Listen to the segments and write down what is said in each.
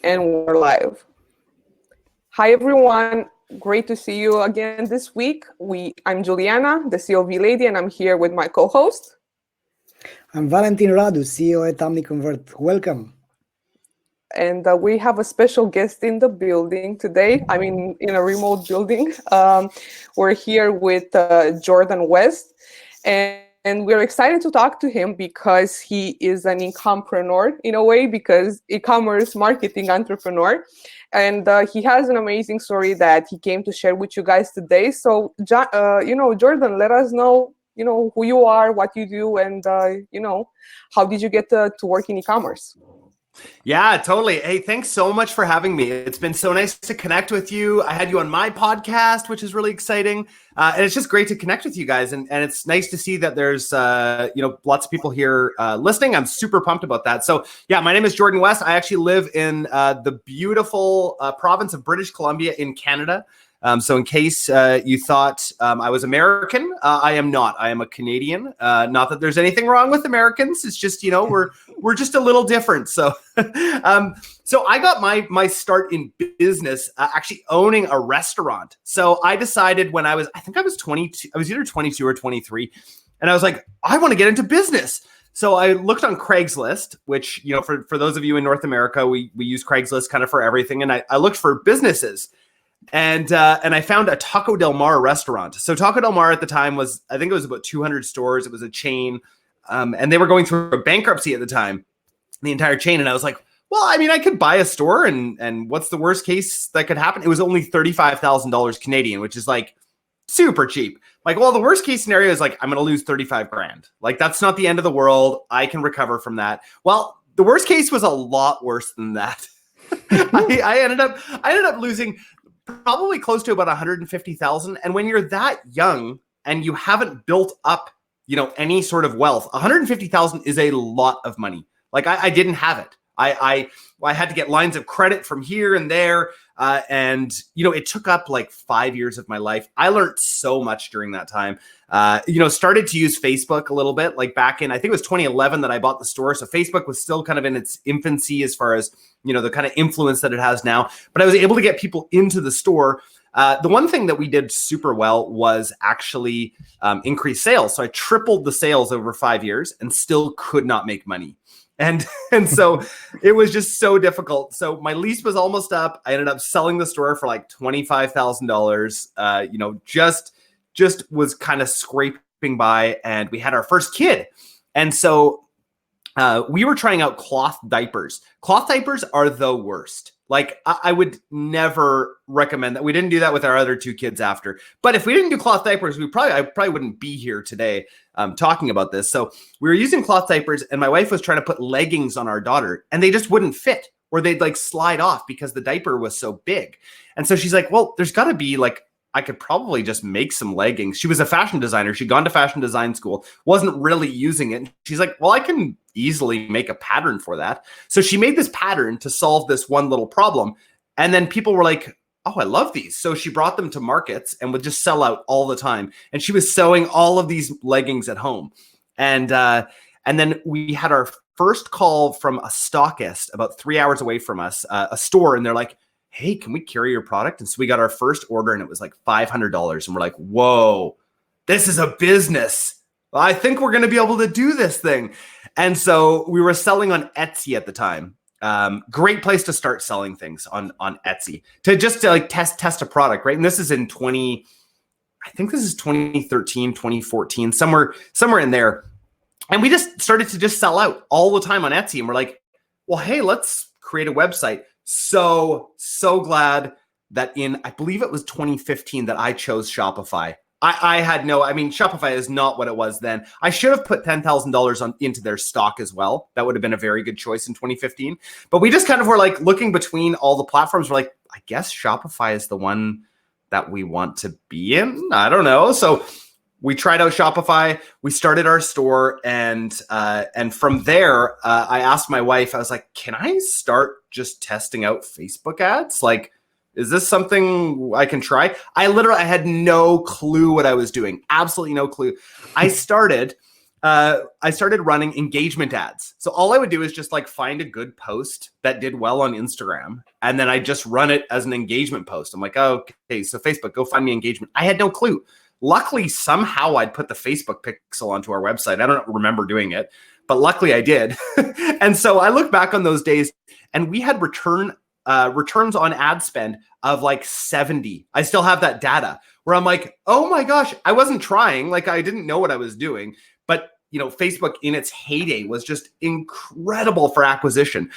And we're live. Hi, everyone. Great to see you again this week. I'm Juliana, the COV lady, and I'm here with my co-host. I'm Valentin Radu, CEO at Omniconvert. Welcome. And we have a special guest in the building today. I mean, in a remote building. We're here with Jordan West. And we're excited to talk to him because he is an e-compreneur in a way, because e-commerce marketing entrepreneur. And he has an amazing story that he came to share with you guys today. So, Jordan, let us know, who you are, what you do, and, how did you get to work in e-commerce? Yeah, totally. Hey, thanks so much for having me. It's been so nice to connect with you. I had you on my podcast, which is really exciting. And it's just great to connect with you guys. And it's nice to see that there's, lots of people here listening. I'm super pumped about that. So yeah, my name is Jordan West. I actually live in the beautiful province of British Columbia in Canada. So in case you thought I was American, I am not. I am a Canadian. Not that there's anything wrong with Americans. It's just, we're just a little different. So so I got my start in business actually owning a restaurant. So I decided when I think I was 22, I was either 22 or 23. And I was like, I want to get into business. So I looked on Craigslist, which, for those of you in North America, we use Craigslist kind of for everything. And I looked for businesses. And I found a Taco Del Mar restaurant. So Taco Del Mar at the time I think it was about 200 stores. It was a chain. And they were going through a bankruptcy at the time, the entire chain. And I was like, well, I mean, I could buy a store and what's the worst case that could happen? It was only $35,000 Canadian, which is like super cheap. Like, well, the worst case scenario is like, I'm going to lose 35 grand. Like, that's not the end of the world. I can recover from that. Well, the worst case was a lot worse than that. I ended up losing probably close to about 150,000. And when you're that young and you haven't built up, any sort of wealth, 150,000 is a lot of money. Like I didn't have it. I had to get lines of credit from here and there. And it took up like 5 years of my life. I learned so much during that time. Started to use Facebook a little bit, like back in, I think it was 2011 that I bought the store. So Facebook was still kind of in its infancy as far as, the kind of influence that it has now. But I was able to get people into the store. The one thing that we did super well was actually increase sales. So I tripled the sales over 5 years and still could not make money. And so it was just so difficult. So my lease was almost up. I ended up selling the store for like $25,000, just was kind of scraping by, and we had our first kid. And so we were trying out cloth diapers. Cloth diapers are the worst. Like I would never recommend that. We didn't do that with our other two kids after. But if we didn't do cloth diapers, I probably wouldn't be here today talking about this. So we were using cloth diapers, and my wife was trying to put leggings on our daughter, and they just wouldn't fit, or they'd like slide off because the diaper was so big. And so she's like, well, there's got to be like, I could probably just make some leggings. She was a fashion designer. She'd gone to fashion design school, wasn't really using it. She's like, well, I can easily make a pattern for that. So she made this pattern to solve this one little problem. And then people were like, oh, I love these. So she brought them to markets and would just sell out all the time. And she was sewing all of these leggings at home. And then we had our first call from a stockist about 3 hours away from us, a store. And they're like, hey, can we carry your product? And so we got our first order, and it was like $500. And we're like, whoa, this is a business. I think we're going to be able to do this thing. And so we were selling on Etsy at the time. Great place to start selling things on Etsy to like test a product, right? And this is in 2013, 2014, somewhere in there. And we just started to just sell out all the time on Etsy. And we're like, well, hey, let's create a website. So glad that I believe it was 2015 that I chose Shopify. Shopify is not what it was then. I should have put $10,000 into their stock as well. That would have been a very good choice in 2015. But we just kind of were like looking between all the platforms. We're like, I guess Shopify is the one that we want to be in. I don't know. So we tried out Shopify. We started our store, and from there, I asked my wife. I was like, "Can I start just testing out Facebook ads? Like, is this something I can try?" I had no clue what I was doing. Absolutely no clue. I started. I started running engagement ads. So all I would do is just like find a good post that did well on Instagram, and then I just run it as an engagement post. I'm like, oh, okay, so Facebook, go find me engagement. I had no clue. Luckily, somehow I'd put the Facebook pixel onto our website. I don't remember doing it, but luckily I did. And so I look back on those days, and we had returns on ad spend of like 70. I still have that data where I'm like, oh my gosh, I wasn't trying. Like I didn't know what I was doing. But you know, Facebook in its heyday was just incredible for acquisition.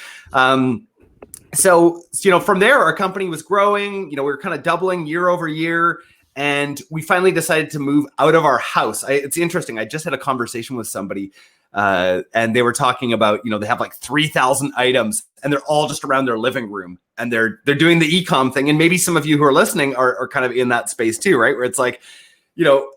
So, you know, from there, our company was growing. You know, we were kind of doubling year over year. And we finally decided to move out of our house. It's interesting. I just had a conversation with somebody and they were talking about, you know, they have like 3,000 items and they're all just around their living room, and they're doing the e-com thing. And maybe some of you who are listening are kind of in that space too, right? Where it's like, you know,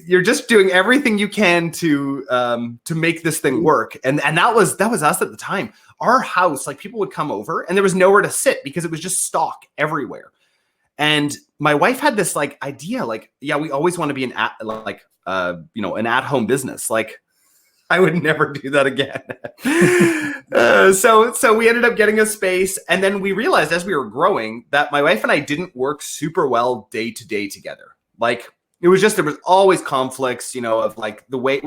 you're just doing everything you can to make this thing work. And that was us at the time. Our house, like people would come over and there was nowhere to sit because it was just stock everywhere. And my wife had this like idea, like, yeah, we always want to be an at-home business. Like, I would never do that again. So we ended up getting a space, and then we realized as we were growing that my wife and I didn't work super well day to day together. Like, it was just, there was always conflicts, you know, of like the way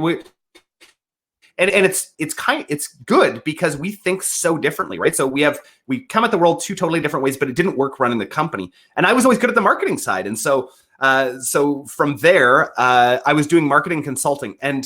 and it's good because we think so differently, right? So we come at the world two totally different ways, but it didn't work running the company. And I was always good at the marketing side. And so from there, I was doing marketing consulting. And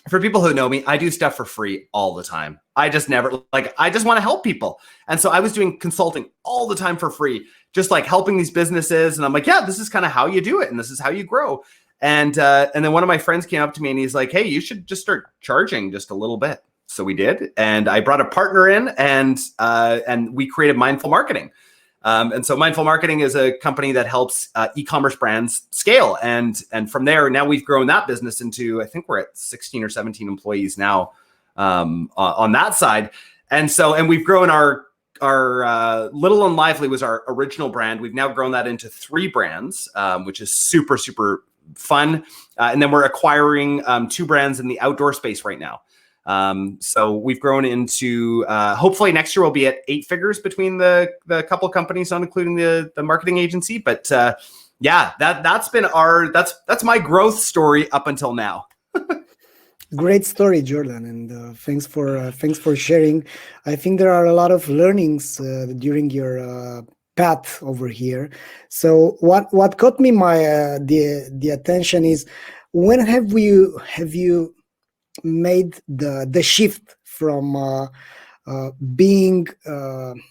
for people who know me, I do stuff for free all the time. I just want to help people. And so I was doing consulting all the time for free, just like helping these businesses. And I'm like, yeah, this is kind of how you do it. And this is how you grow. And then one of my friends came up to me and he's like, hey, you should just start charging just a little bit. So we did. And I brought a partner in, and we created Mindful Marketing. And so Mindful Marketing is a company that helps e-commerce brands scale. And from there, now we've grown that business into, I think we're at 16 or 17 employees now on that side. And we've grown our Little and Lively was our original brand. We've now grown that into 3 brands, which is super, super fun. And then we're acquiring 2 brands in the outdoor space right now. So we've grown into, hopefully next year we'll be at 8 figures between the couple companies, not including the marketing agency. But yeah, that's been that's my growth story up until now. Great story, Jordan, and thanks for sharing. I think there are a lot of learnings during your path over here. So what caught me the attention is, when have you made the shift from being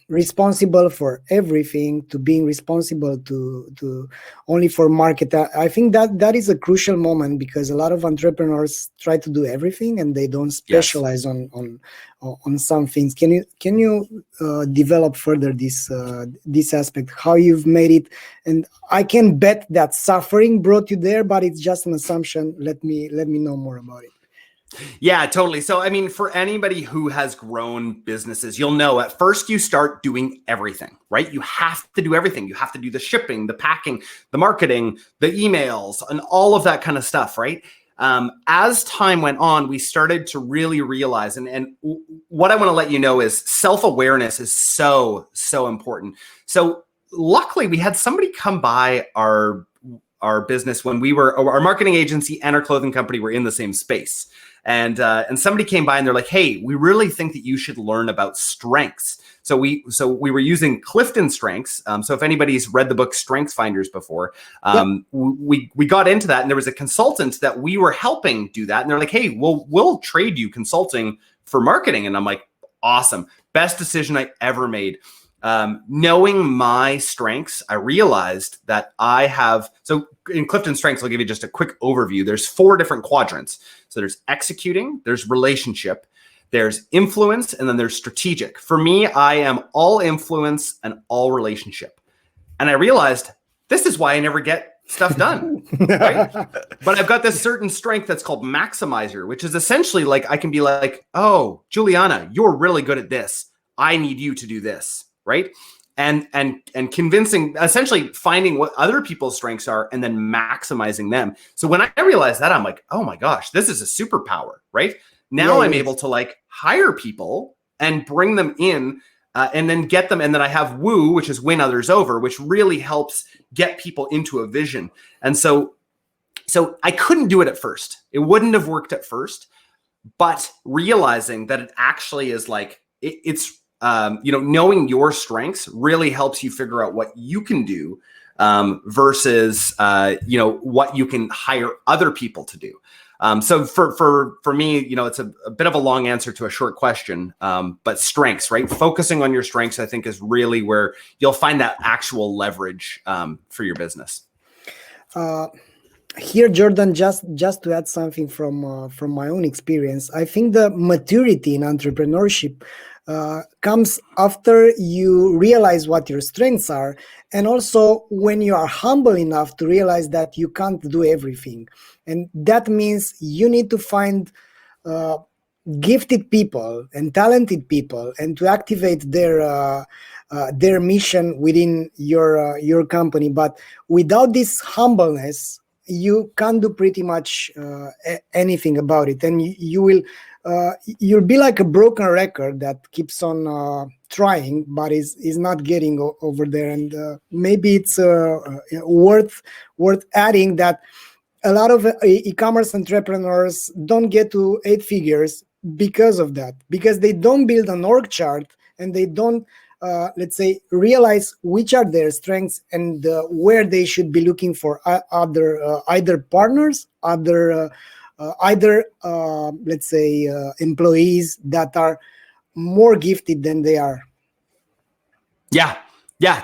responsible for everything to being responsible to only for market? I think that is a crucial moment, because a lot of entrepreneurs try to do everything and they don't specialize on some things. Can you develop further this aspect, how you've made it? And I can bet that suffering brought you there, but it's just an assumption. Let me know more about it. Yeah, totally. So, I mean, for anybody who has grown businesses, you'll know at first you start doing everything, right? You have to do everything. You have to do the shipping, the packing, the marketing, the emails, and all of that kind of stuff, right? As time went on, we started to really realize, and what I want to let you know is self-awareness is so, so important. So luckily we had somebody come by our business when our marketing agency and our clothing company were in the same space. And somebody came by and they're like, hey, we really think that you should learn about strengths. So we were using Clifton Strengths. So if anybody's read the book Strengths Finders before, we got into that, and there was a consultant that we were helping do that. And they're like, hey, we'll trade you consulting for marketing. And I'm like, awesome. Best decision I ever made. Knowing my strengths, I realized that so in Clifton Strengths, I'll give you just a quick overview. There's 4 different quadrants. So there's executing, there's relationship, there's influence, and then there's strategic. For me, I am all influence and all relationship. And I realized this is why I never get stuff done, right? But I've got this certain strength that's called maximizer, which is essentially like, I can be like, oh, Juliana, you're really good at this. I need you to do this. Right. and convincing, essentially finding what other people's strengths are and then maximizing them. So when I realized that, I'm like, oh my gosh, this is a superpower, right? Now I'm able to like hire people and bring them in and then get them. And then I have woo, which is win others over, which really helps get people into a vision. And so I couldn't do it at first. It wouldn't have worked at first, but realizing that it actually is like, it's knowing your strengths really helps you figure out what you can do versus, what you can hire other people to do. So for me, it's a bit of a long answer to a short question, but strengths, right? Focusing on your strengths, I think, is really where you'll find that actual leverage for your business. Here, Jordan, just to add something from my own experience, I think the maturity in entrepreneurship comes after you realize what your strengths are, and also when you are humble enough to realize that you can't do everything. And that means you need to find gifted people and talented people, and to activate their mission within your company. But without this humbleness, you can't do pretty much anything about it, and you'll be like a broken record that keeps on trying, but is not getting over there. And maybe it's worth adding that a lot of e-commerce entrepreneurs don't get to 8 figures because of that, because they don't build an org chart and they don't realize which are their strengths and where they should be looking for either partners, employees that are more gifted than they are. Yeah,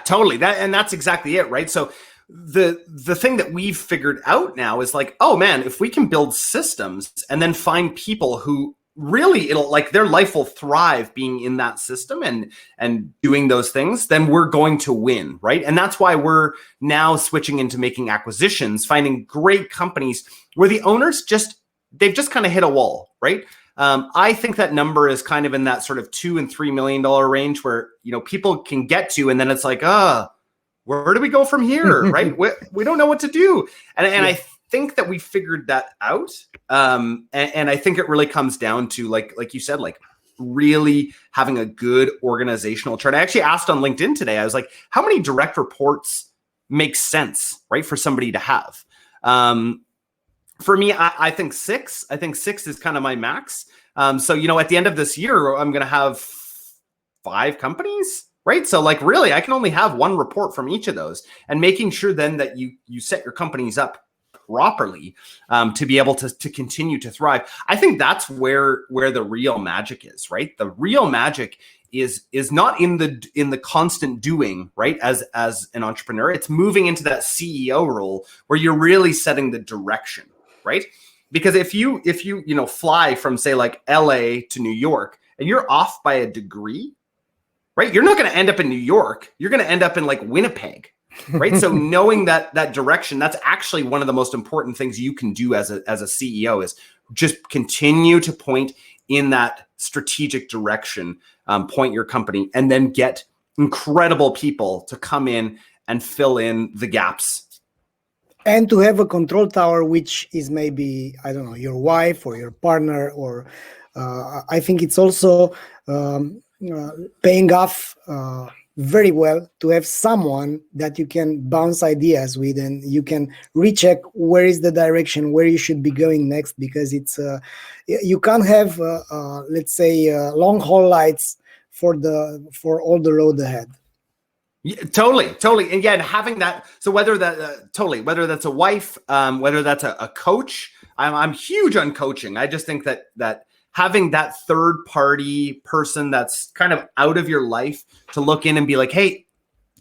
totally. That's exactly it, right? So the thing that we've figured out now is like, oh man, if we can build systems and then find people who really their life will thrive being in that system and doing those things, then we're going to win, right? And that's why we're now switching into making acquisitions, finding great companies where the owners they've just kind of hit a wall, right? I think that number is kind of in that sort of $2 and $3 million range where, people can get to, and then it's like, where do we go from here, right? We don't know what to do. And I think that we figured that out. And I think it really comes down to, like you said, like really having a good organizational chart. I actually asked on LinkedIn today, I was like, how many direct reports make sense, right, for somebody to have? For me, I think 6. I think 6 is kind of my max. So, at the end of this year, I'm going to have 5 companies, right? So really, I can only have 1 report from each of those, and making sure then that you set your companies up properly to be able to continue to thrive. I think that's where the real magic is, right? The real magic is not in the constant doing, right? As an entrepreneur, it's moving into that CEO role where you're really setting the direction, right? Because if you fly from, say, like LA to New York and you're off by a degree, right? You're not going to end up in New York. You're going to end up in like Winnipeg, right? So knowing that direction, that's actually one of the most important things you can do as a CEO, is just continue to point in that strategic direction, point your company, and then get incredible people to come in and fill in the gaps. And to have a control tower, which is maybe, I don't know, your wife or your partner, or I think it's also paying off very well to have someone that you can bounce ideas with, and you can recheck where is the direction, where you should be going next, because it's you can't have long haul lights for all the road ahead. Yeah, totally. And again, having that, so whether that's a wife, whether that's a coach, I'm huge on coaching. I just think that having that third party person that's kind of out of your life to look in and be like, hey,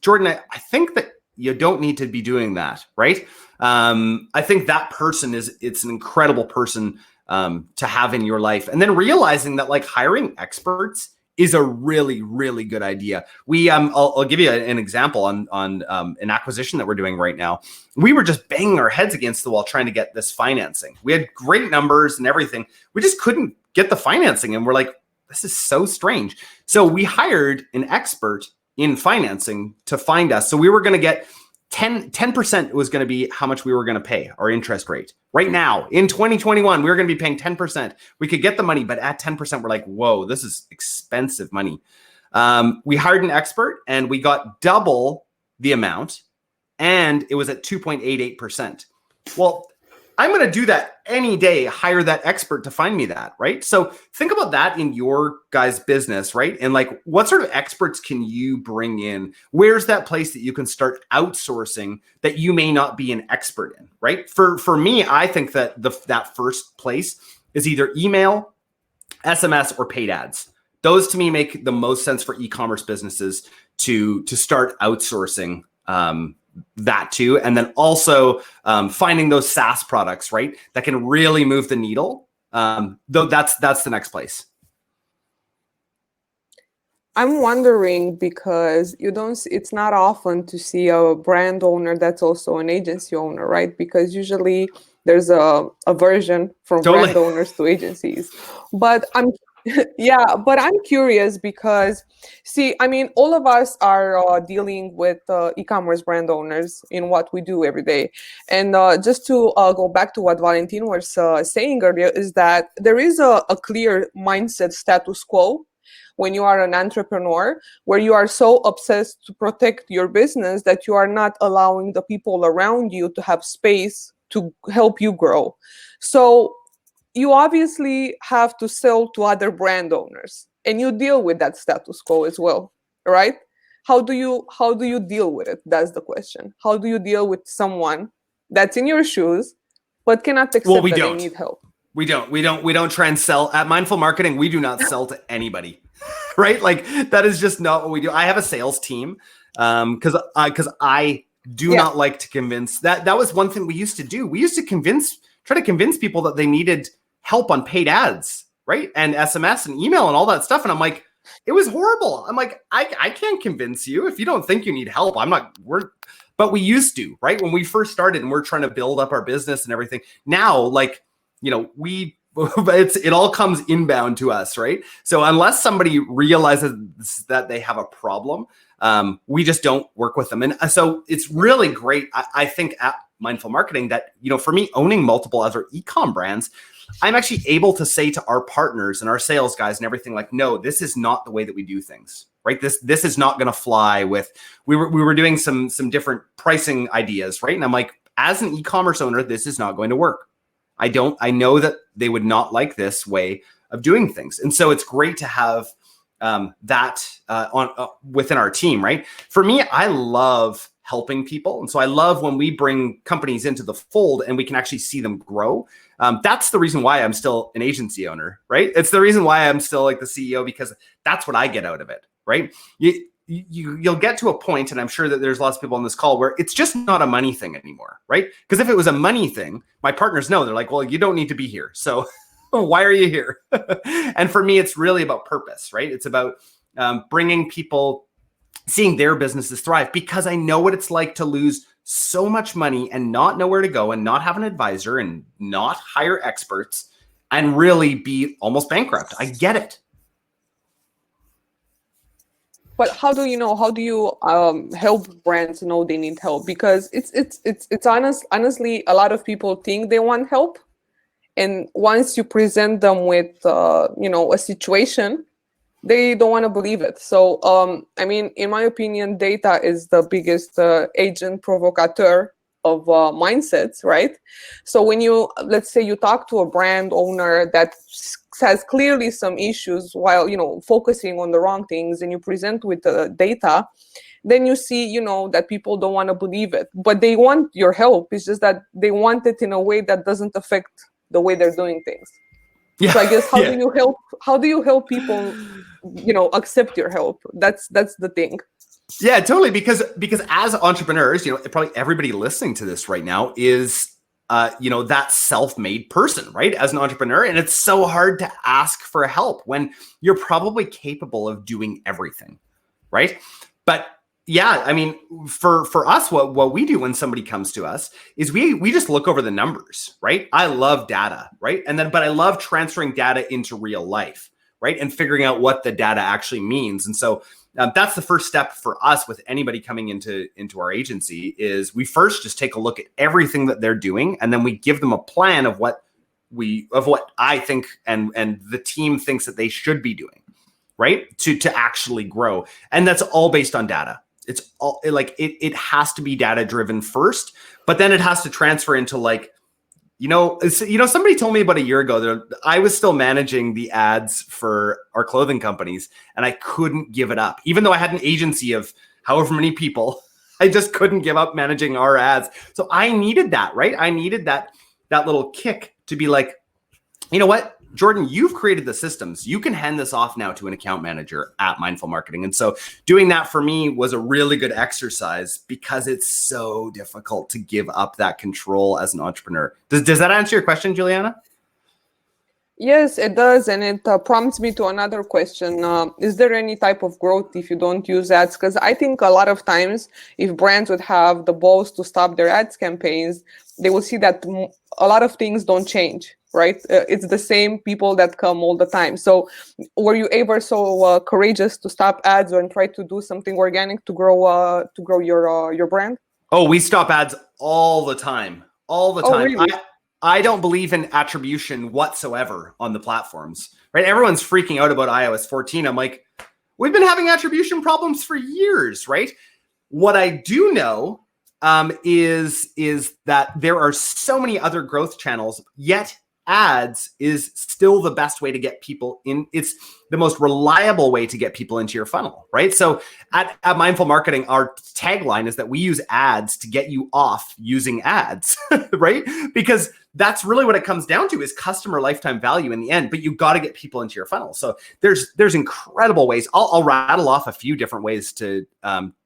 Jordan, I think that you don't need to be doing that, right? I think that person it's an incredible person to have in your life. And then realizing that like hiring experts is a really, really good idea. We, I'll give you an example on an acquisition that we're doing right now. We were just banging our heads against the wall trying to get this financing. We had great numbers and everything. We just couldn't get the financing. And we're like, this is so strange. So we hired an expert in financing to find us. So we were going to get 10% was going to be how much we were going to pay, our interest rate. Right now, in 2021, we were going to be paying 10%. We could get the money, but at 10%, we're like, whoa, this is expensive money. We hired an expert and we got double the amount, and it was at 2.88%. Well, I'm going to do that any day, hire that expert to find me that, right? So think about that in your guys' business, right? And like, what sort of experts can you bring in? Where's that place that you can start outsourcing that you may not be an expert in, right? For me, I think that that first place is either email, SMS, or paid ads. Those to me make the most sense for e-commerce businesses to start outsourcing that too. And then also finding those SaaS products, right, that can really move the needle. Though that's the next place. I'm wondering because it's not often to see a brand owner that's also an agency owner, right? Because usually there's a aversion from Totally. brand owners to agencies. But I'm curious because, see, I mean, all of us are dealing with e-commerce brand owners in what we do every day. And just to go back to what Valentin was saying earlier, is that there is a clear mindset status quo when you are an entrepreneur, where you are so obsessed to protect your business that you are not allowing the people around you to have space to help you grow. So you obviously have to sell to other brand owners, and you deal with that status quo as well, right? How do you deal with it? That's the question. How do you deal with someone that's in your shoes but cannot accept that they need help? We don't try and sell at Mindful Marketing. We do not sell to anybody, right? Like that is just not what we do. I have a sales team because I do not like to convince. That was one thing we used to do. We used to try to convince people that they needed help on paid ads, right? And SMS and email and all that stuff. And I'm like, it was horrible. I'm like, I can't convince you if you don't think you need help. But we used to, right? When we first started and we're trying to build up our business and everything. Now, like, you know, it all comes inbound to us, right? So unless somebody realizes that they have a problem, we just don't work with them. And so it's really great, I think, at Mindful Marketing that, you know, for me, owning multiple other e-com brands, I'm actually able to say to our partners and our sales guys and everything like, no, this is not the way that we do things, right? This is not going to fly with, we were doing some different pricing ideas, right? And I'm like, as an e-commerce owner, this is not going to work. I know that they would not like this way of doing things. And so it's great to have that within our team, right? For me, I love helping people. And so I love when we bring companies into the fold and we can actually see them grow. That's the reason why I'm still an agency owner, right? It's the reason why I'm still like the CEO, because that's what I get out of it, right? You'll get to a point, and I'm sure that there's lots of people on this call where it's just not a money thing anymore, right? Because if it was a money thing, my partners know, they're like, well, you don't need to be here. So why are you here? And for me, it's really about purpose, right? It's about bringing people, seeing their businesses thrive, because I know what it's like to lose so much money and not know where to go and not have an advisor and not hire experts and really be almost bankrupt. I get it. But how do you know? How do you help brands know they need help? Because it's honestly, a lot of people think they want help, and once you present them with a situation, they don't want to believe it. So I mean, in my opinion, data is the biggest agent provocateur of mindsets, right? So when let's say you talk to a brand owner that has clearly some issues while, focusing on the wrong things, and you present with the data, then you see, that people don't want to believe it, but they want your help. It's just that they want it in a way that doesn't affect the way they're doing things. Yeah. So I guess how do you help people, accept your help? That's the thing. Yeah, totally. Because as entrepreneurs, probably everybody listening to this right now is, that self-made person, right? As an entrepreneur. And it's so hard to ask for help when you're probably capable of doing everything, right? But yeah, I mean, for us, what we do when somebody comes to us is we just look over the numbers, right? I love data, right? But I love transferring data into real life, right? And figuring out what the data actually means. And so that's the first step for us with anybody coming into our agency is we first just take a look at everything that they're doing, and then we give them a plan of what I think and the team thinks that they should be doing, right? To actually grow. And that's all based on data. It's all like it has to be data driven first, but then it has to transfer into like, somebody told me about a year ago that I was still managing the ads for our clothing companies and I couldn't give it up. Even though I had an agency of however many people, I just couldn't give up managing our ads. So I needed that, right? I needed that little kick to be like, you know what, Jordan, you've created the systems. You can hand this off now to an account manager at Mindful Marketing. And so doing that for me was a really good exercise because it's so difficult to give up that control as an entrepreneur. Does that answer your question, Juliana? Yes, it does. And it prompts me to another question. Is there any type of growth if you don't use ads? Because I think a lot of times if brands would have the balls to stop their ads campaigns, they will see that a lot of things don't change, right? It's the same people that come all the time. So were you ever so courageous to stop ads and try to do something organic to grow your brand? Oh, we stop ads all the time. All the time. Really? I don't believe in attribution whatsoever on the platforms, right? Everyone's freaking out about iOS 14. I'm like, we've been having attribution problems for years, right? What I do know is that there are so many other growth channels, yet ads is still the best way to get people in. It's the most reliable way to get people into your funnel, right? So at Mindful Marketing, our tagline is that we use ads to get you off using ads, right? Because that's really what it comes down to is customer lifetime value in the end, but you got to get people into your funnel. So there's incredible ways. I'll rattle off a few different ways to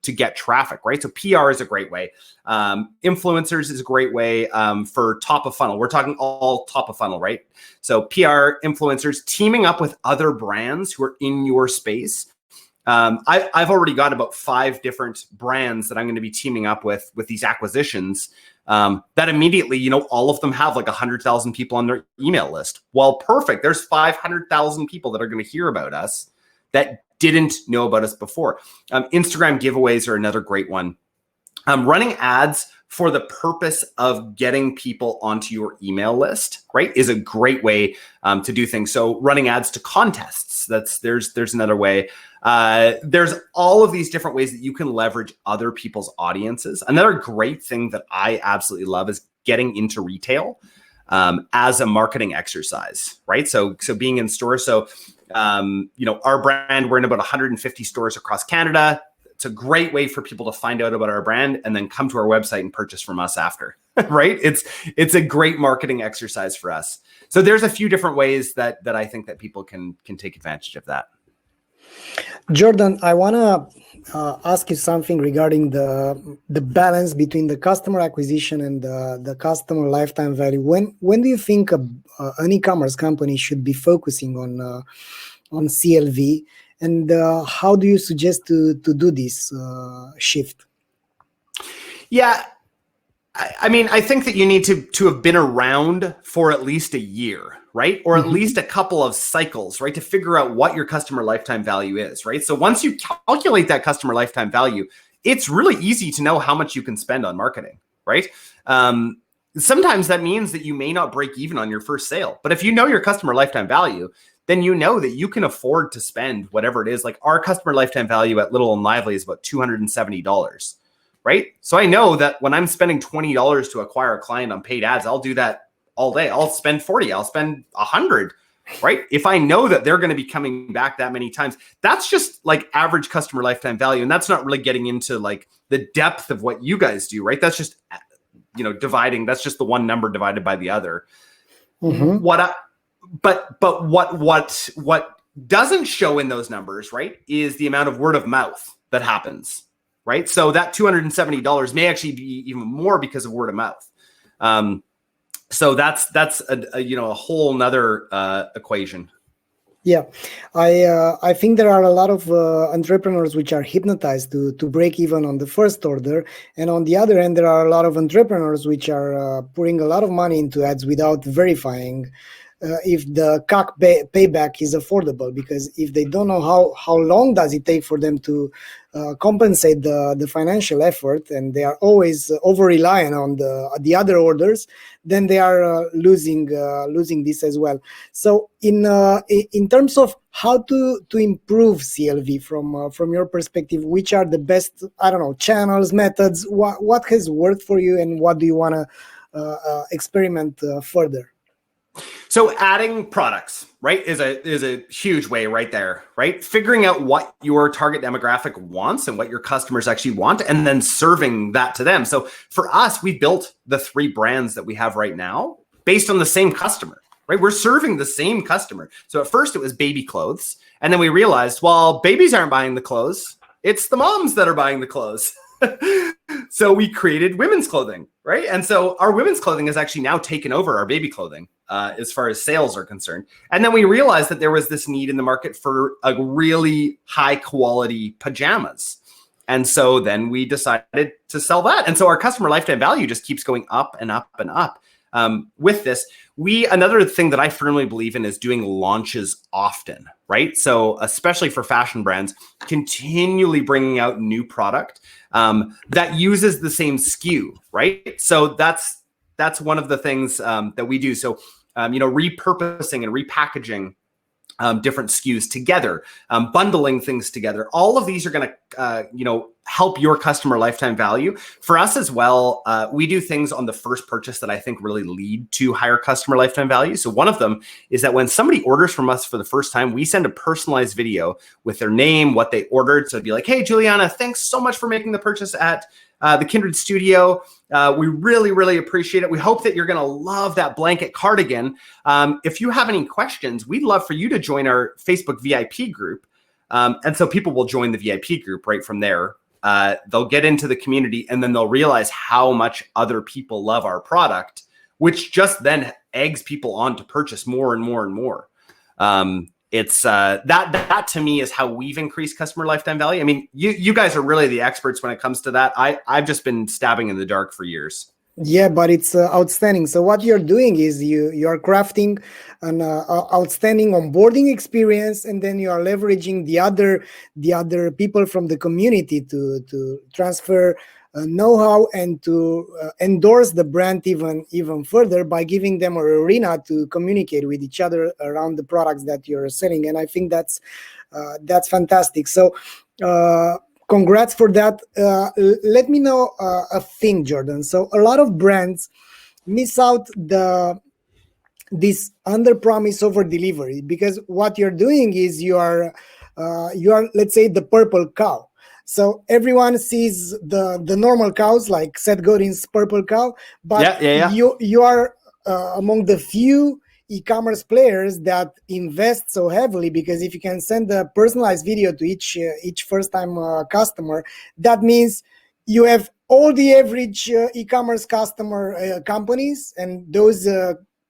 get traffic, right? So PR is a great way. Influencers is a great way for top of funnel. We're talking all top of funnel, right? So PR, influencers, teaming up with other brands who are in your space. I've already got about 5 different brands that I'm going to be teaming up with these acquisitions that immediately, all of them have like 100,000 people on their email list. Well, perfect. There's 500,000 people that are going to hear about us that didn't know about us before. Instagram giveaways are another great one. Running ads for the purpose of getting people onto your email list, right, is a great way to do things. So running ads to contests, there's another way. There's all of these different ways that you can leverage other people's audiences. Another great thing that I absolutely love is getting into retail as a marketing exercise, right? So being in stores. So, our brand, we're in about 150 stores across Canada. It's a great way for people to find out about our brand and then come to our website and purchase from us after, right? It's a great marketing exercise for us. So there's a few different ways that I think that people can take advantage of that. Jordan, I want to ask you something regarding the balance between the customer acquisition and the customer lifetime value. When do you think an e-commerce company should be focusing on CLV? And how do you suggest to do this shift? Yeah, I mean, I think that you need to have been around for at least a year, right? Or at least a couple of cycles, right? To figure out what your customer lifetime value is, right? So once you calculate that customer lifetime value, it's really easy to know how much you can spend on marketing, right? Sometimes that means that you may not break even on your first sale, but if you know your customer lifetime value, then you know that you can afford to spend whatever it is. Like our customer lifetime value at Little and Lively is about $270, right? So I know that when I'm spending $20 to acquire a client on paid ads, I'll do that all day. I'll spend 40, I'll spend 100, right? If I know that they're going to be coming back that many times, that's just like average customer lifetime value. And that's not really getting into like the depth of what you guys do, right? That's just, dividing, that's just the one number divided by the other. But what doesn't show in those numbers, right, is the amount of word of mouth that happens, right? So that $270 may actually be even more because of word of mouth. So that's a whole nother equation. Yeah, I think there are a lot of entrepreneurs which are hypnotized to break even on the first order, and on the other end, there are a lot of entrepreneurs which are putting a lot of money into ads without verifying if the CAC payback is affordable, because if they don't know how long does it take for them to compensate the financial effort, and they are always over reliant on the other orders, then they are losing this as well. So in terms of how to improve CLV from your perspective, which are the best, I don't know, channels, methods, what has worked for you, and what do you want to experiment further? So adding products, right, is a huge way right there, right? Figuring out what your target demographic wants and what your customers actually want, and then serving that to them. So for us, we built the 3 brands that we have right now based on the same customer, right? We're serving the same customer. So at first it was baby clothes. And then we realized, well, babies aren't buying the clothes. It's the moms that are buying the clothes. So we created women's clothing, right? And so our women's clothing has actually now taken over our baby clothing as far as sales are concerned. And then we realized that there was this need in the market for a really high quality pajamas. And so then we decided to sell that. And so our customer lifetime value just keeps going up and up and up. With this, another thing that I firmly believe in is doing launches often, right? So especially for fashion brands, continually bringing out new product that uses the same SKU, right? So that's one of the things that we do. So repurposing and repackaging different SKUs together, bundling things together. All of these are going to, help your customer lifetime value. For us as well, we do things on the first purchase that I think really lead to higher customer lifetime value. So one of them is that when somebody orders from us for the first time, we send a personalized video with their name, what they ordered. So it'd be like, hey, Juliana, thanks so much for making the purchase at the Kindred studio. We really, really appreciate it. We hope that you're going to love that blanket cardigan. If you have any questions, we'd love for you to join our Facebook VIP group. And so people will join the VIP group right from there. They'll get into the community, and then they'll realize how much other people love our product, which just then eggs people on to purchase more and more and more. It's that to me is how we've increased customer lifetime value. I mean, you guys are really the experts when it comes to that. I've just been stabbing in the dark for years. Yeah, but it's outstanding. So what you're doing is you are crafting an outstanding onboarding experience, and then you are leveraging the other people from the community to transfer know-how and to endorse the brand even further by giving them an arena to communicate with each other around the products that you're selling. And I think that's fantastic. So congrats for that. Let me know a thing, Jordan. So a lot of brands miss out this under promise over delivery, because what you're doing is you are let's say the purple cow. So everyone sees the normal cows like Seth Godin's purple cow, but you are among the few e-commerce players that invest so heavily, because if you can send a personalized video to each first-time customer, that means you have all the average e-commerce customer companies, and those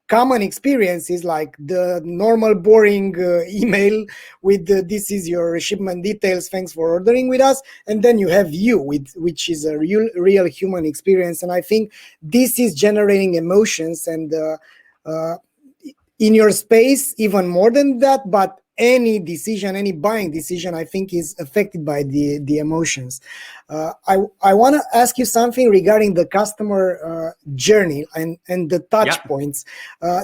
common experiences like the normal boring email with this is your shipment details, thanks for ordering with us, and then you have which is a real human experience. And I think this is generating emotions, and in your space even more than that, but any buying decision, I think, is affected by the emotions. I want to ask you something regarding the customer journey and the touch points.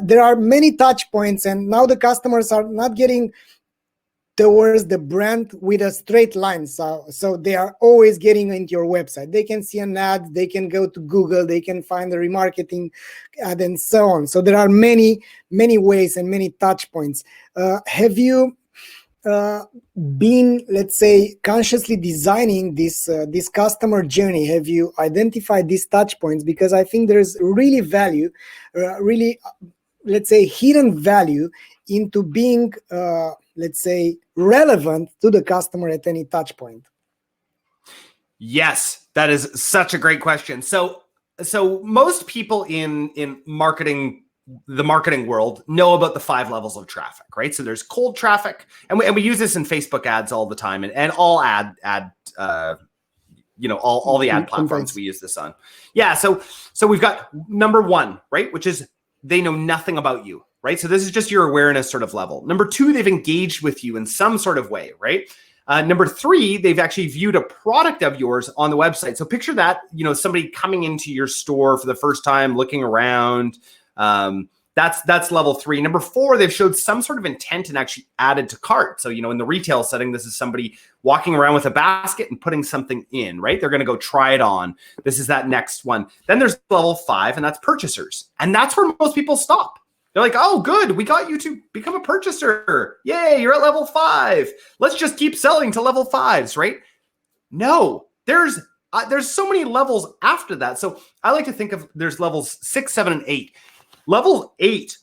There are many touch points, and now the customers are not getting towards the brand with a straight line. So they are always getting into your website. They can see an ad, they can go to Google, they can find the remarketing ad, and so on. So there are many ways and many touch points. Have you been, let's say, consciously designing this customer journey? Have you identified these touch points? Because I think there's really value, let's say, hidden value into being let's say, relevant to the customer at any touch point. Yes, that is such a great question. So most people in marketing, the marketing world, know about the 5 levels of traffic, right? So there's cold traffic, and we use this in Facebook ads all the time, and all all the ad platforms we use this on. Yeah, so we've got number 1, right, which is they know nothing about you. right? So this is just your awareness sort of level. Number 2, they've engaged with you in some sort of way, right? Number 3, they've actually viewed a product of yours on the website. So picture that, somebody coming into your store for the first time, looking around. That's level 3. Number 4, they've showed some sort of intent and actually added to cart. So, in the retail setting, this is somebody walking around with a basket and putting something in, right? They're going to go try it on. This is that next one. Then there's level 5, and that's purchasers. And that's where most people stop. They're like, oh, good, we got you to become a purchaser. Yay, you're at level 5. Let's just keep selling to level 5s, right? No, there's so many levels after that. So I like to think of there's levels 6, 7, and 8. Level 8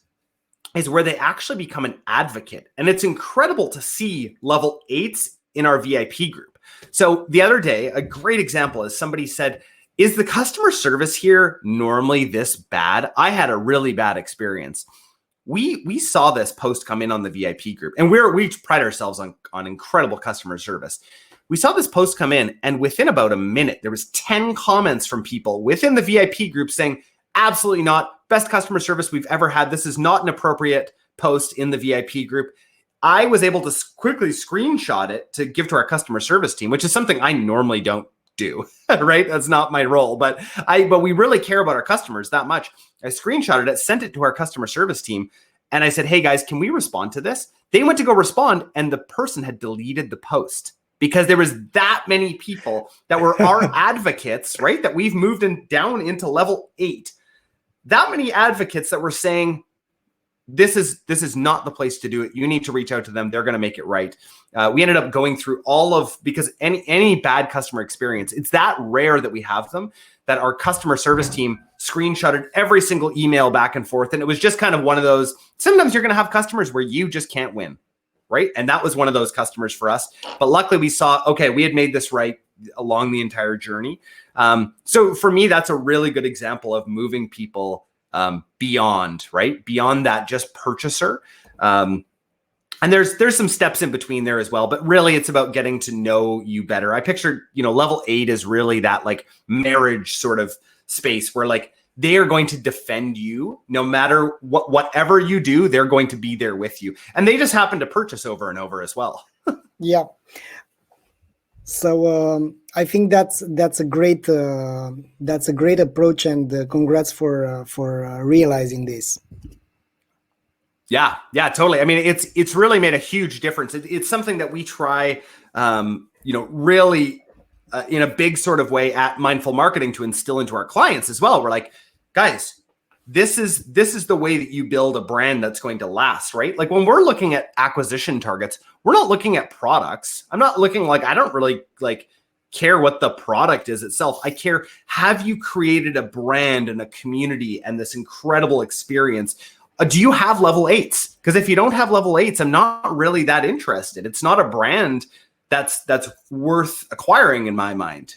is where they actually become an advocate. And it's incredible to see level 8s in our VIP group. So the other day, a great example is somebody said, is the customer service here normally this bad? I had a really bad experience. We saw this post come in on the VIP group, and we pride ourselves on incredible customer service. We saw this post come in, and within about a minute, there was 10 comments from people within the VIP group saying, absolutely not. Best customer service we've ever had. This is not an appropriate post in the VIP group. I was able to quickly screenshot it to give to our customer service team, which is something I normally don't do, right? That's not my role, but we really care about our customers that much. I screenshotted it, sent it to our customer service team, and I said, hey guys, can we respond to this? They went to go respond, and the person had deleted the post because there was that many people that were our advocates, right? That we've moved down into level 8. That many advocates that were saying, this is not the place to do it. You need to reach out to them. They're going to make it right. We ended up going through because any bad customer experience, it's that rare that we have them, that our customer service team screenshotted every single email back and forth. And it was just kind of one of those, sometimes you're going to have customers where you just can't win, right? And that was one of those customers for us. But luckily we saw, okay, we had made this right along the entire journey. So for me, that's a really good example of moving people beyond, right? Beyond that just purchaser. And there's some steps in between there as well, but really it's about getting to know you better. I pictured, level 8 is really that like marriage sort of space where like they are going to defend you no matter whatever you do, they're going to be there with you. And they just happen to purchase over and over as well. Yeah. So I think that's a great approach, and congrats for realizing this. Yeah, totally. I mean, it's really made a huge difference. It's something that we try, really in a big sort of way at Mindful Marketing to instill into our clients as well. We're like, guys, this is the way that you build a brand that's going to last, right? Like when we're looking at acquisition targets, we're not looking at products. I'm not looking I don't really care what the product is itself. I care, have you created a brand and a community and this incredible experience? Do you have level 8s? Because if you don't have level 8s, I'm not really that interested. It's not a brand that's worth acquiring in my mind.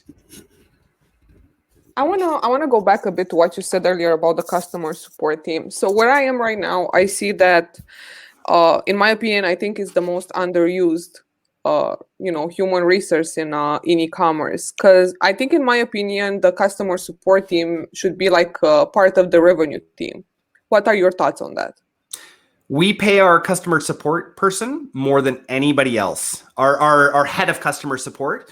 I wanna go back a bit to what you said earlier about the customer support team. So where I am right now, I see that, in my opinion, I think it's the most underused, human resource in e-commerce. Because I think, in my opinion, the customer support team should be like part of the revenue team. What are your thoughts on that? We pay our customer support person more than anybody else. Our head of customer support,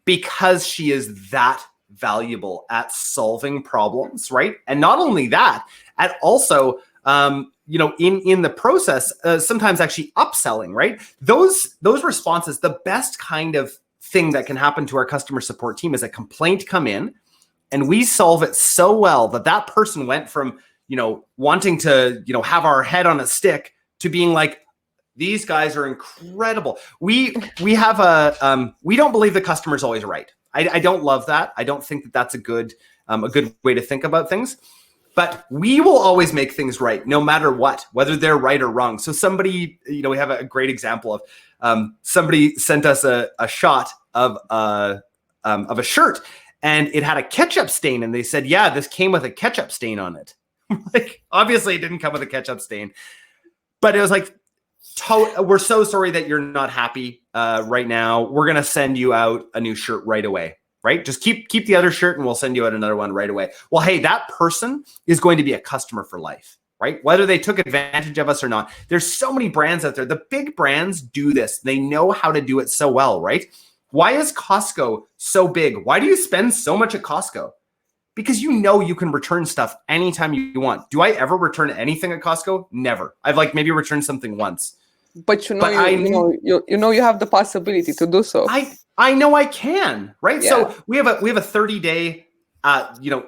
because she is that valuable at solving problems, right? And not only that, at also, in the process, sometimes actually upselling, right? Those responses, the best kind of thing that can happen to our customer support team is a complaint come in, and we solve it so well that person went from, wanting to, have our head on a stick to being like, these guys are incredible. We have we don't believe the customer's always right. I don't love that. I don't think that that's a good way to think about things, but we will always make things right no matter what, whether they're right or wrong. So somebody, we have a great example of somebody sent us a shot of a shirt, and it had a ketchup stain, and they said, yeah, this came with a ketchup stain on it. Like, obviously it didn't come with a ketchup stain, but it was like, we're so sorry that you're not happy right now. We're going to send you out a new shirt right away, right? Just keep the other shirt and we'll send you out another one right away. Well, hey, that person is going to be a customer for life. right? Whether they took advantage of us or not. There's so many brands out there. The big brands do this. They know how to do it so well, right? Why is Costco so big? Why do you spend so much at Costco? Because you know you can return stuff anytime you want. Do I ever return anything at Costco? Never. I've like maybe returned something once. But you have the possibility to do so. I know I can, right? Yeah. So we have a 30-day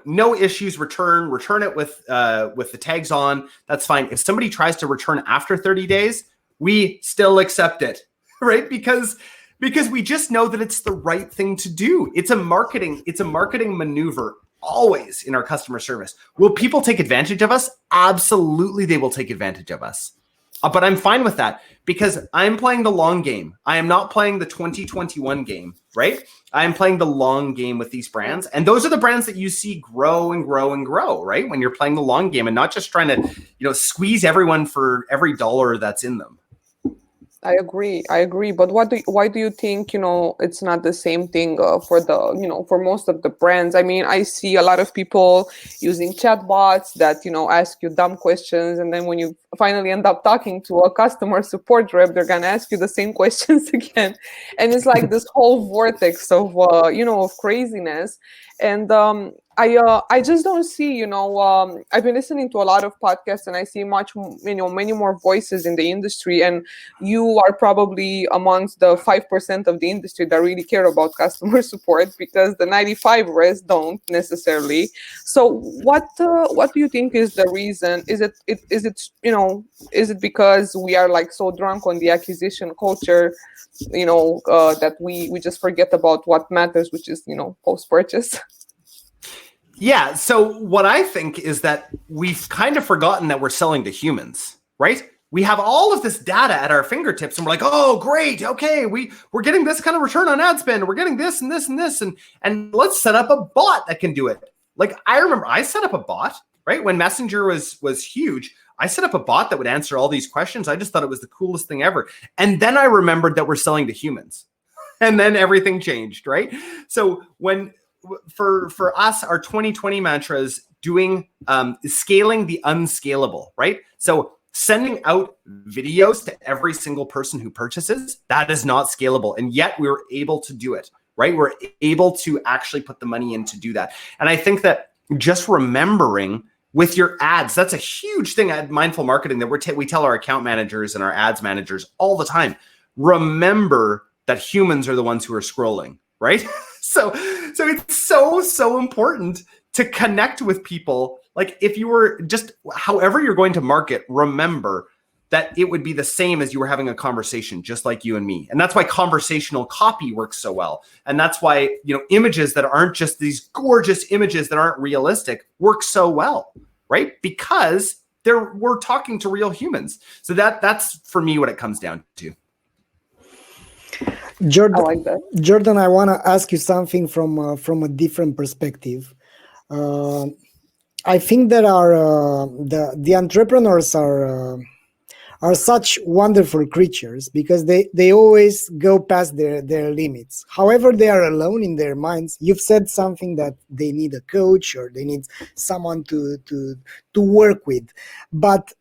no issues return it with the tags on. That's fine. If somebody tries to return after 30 days, we still accept it, right? Because we just know that it's the right thing to do. It's a marketing maneuver always in our customer service. Will people take advantage of us? Absolutely, they will take advantage of us. But I'm fine with that because I'm playing the long game. I am not playing the 2021 game, right? I'm playing the long game with these brands. And those are the brands that you see grow and grow and grow, right? When you're playing the long game and not just trying to, squeeze everyone for every dollar that's in them. I agree. But why do you think, it's not the same thing for most of the brands? I mean, I see a lot of people using chatbots that, ask you dumb questions. And then when you finally end up talking to a customer support rep, they're going to ask you the same questions again. And it's like this whole vortex of craziness. And I just don't see, I've been listening to a lot of podcasts and I see many more voices in the industry. And you are probably amongst the 5% of the industry that really care about customer support because the 95 rest don't necessarily. So what do you think is the reason? Is it because we are like so drunk on the acquisition culture, that we just forget about what matters, which is, post-purchase? Yeah. So what I think is that we've kind of forgotten that we're selling to humans, right? We have all of this data at our fingertips and we're like, oh, great. Okay. We're getting this kind of return on ad spend. We're getting this and this and this. And let's set up a bot that can do it. Like I remember I set up a bot, right? When Messenger was huge, I set up a bot that would answer all these questions. I just thought it was the coolest thing ever. And then I remembered that we're selling to humans and then everything changed, right? So for us, our 2020 mantra is doing scaling the unscalable, right? So sending out videos to every single person who purchases, that is not scalable. And yet we were able to do it, right? We're able to actually put the money in to do that. And I think that just remembering with your ads, that's a huge thing at Mindful Marketing that we tell our account managers and our ads managers all the time. Remember that humans are the ones who are scrolling, right? So it's so important to connect with people. Like if you were just, however you're going to market, remember that it would be the same as you were having a conversation, just like you and me. And that's why conversational copy works so well. And that's why, images that aren't just these gorgeous images that aren't realistic work so well, right? Because we're talking to real humans. So that's for me what it comes down to. Jordan, I like that. Jordan, I want to ask you something from a different perspective. I think that the entrepreneurs are such wonderful creatures because they always go past their limits. However, they are alone in their minds. You've said something that they need a coach or they need someone to work with. But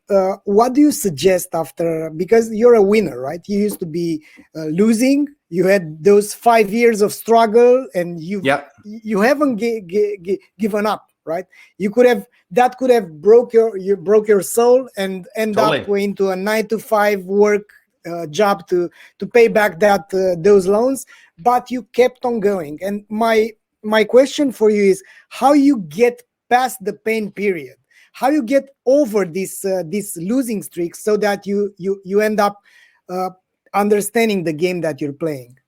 what do you suggest after? Because you're a winner, right? You used to be losing. You had those 5 years of struggle, and you haven't given up, right? That could have broke your soul and end up going to a 9-to-5 work job to pay back those loans, but you kept on going. And my question for you is how you get past the pain period, how you get over this losing streak so that you end up understanding the game that you're playing.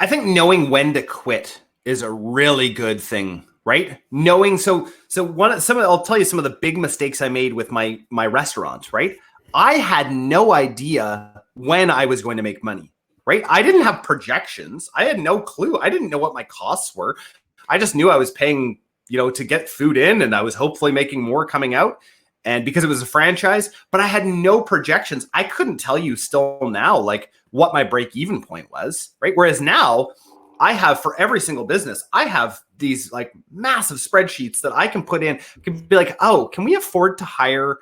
I think knowing when to quit is a really good thing, right? Knowing I'll tell you some of the big mistakes I made with my restaurant, right? I had no idea when I was going to make money, right? I didn't have projections. I had no clue. I didn't know what my costs were. I just knew I was paying, to get food in, and I was hopefully making more coming out. And because it was a franchise, but I had no projections. I couldn't tell you still now, like what my break-even point was, right? Whereas now I have for every single business, I have these like massive spreadsheets that I can put in, can be like, oh, can we afford to hire,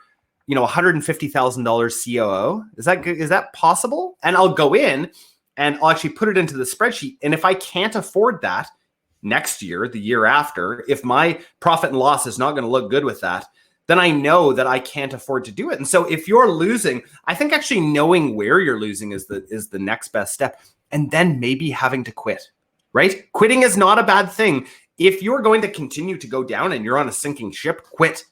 $150,000 COO? Is that possible? And I'll go in and I'll actually put it into the spreadsheet. And if I can't afford that next year, the year after, if my profit and loss is not going to look good with that, then I know that I can't afford to do it. And so if you're losing, I think actually knowing where you're losing is the next best step. And then maybe having to quit, right? Quitting is not a bad thing. If you're going to continue to go down and you're on a sinking ship, quit.